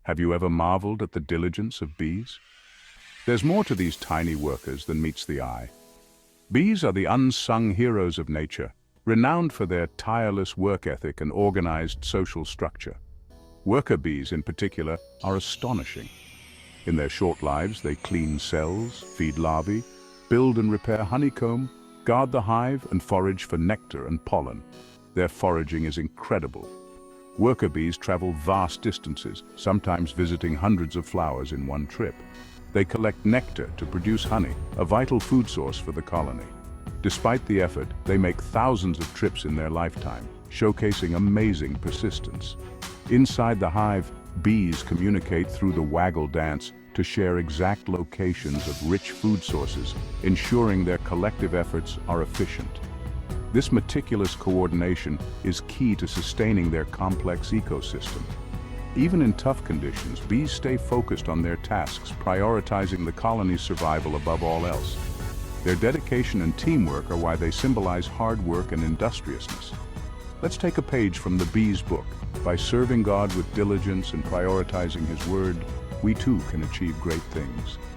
Have you ever marveled at the diligence of bees? There's more to these tiny workers than meets the eye. Bees are the unsung heroes of nature, renowned for their tireless work ethic and organized social structure. Worker bees, in particular, are astonishing. In their short lives, they clean cells, feed larvae, build and repair honeycomb, guard the hive, and forage for nectar and pollen. Their foraging is incredible. Worker bees travel vast distances, sometimes visiting hundreds of flowers in one trip. They collect nectar to produce honey, a vital food source for the colony. Despite the effort, they make thousands of trips in their lifetime, showcasing amazing persistence. Inside the hive, bees communicate through the waggle dance to share exact locations of rich food sources, ensuring their collective efforts are efficient. This meticulous coordination is key to sustaining their complex ecosystem. Even in tough conditions, bees stay focused on their tasks, prioritizing the colony's survival above all else. Their dedication and teamwork are why they symbolize hard work and industriousness. Let's take a page from the bee's book. By serving God with diligence and prioritizing His word, we too can achieve great things.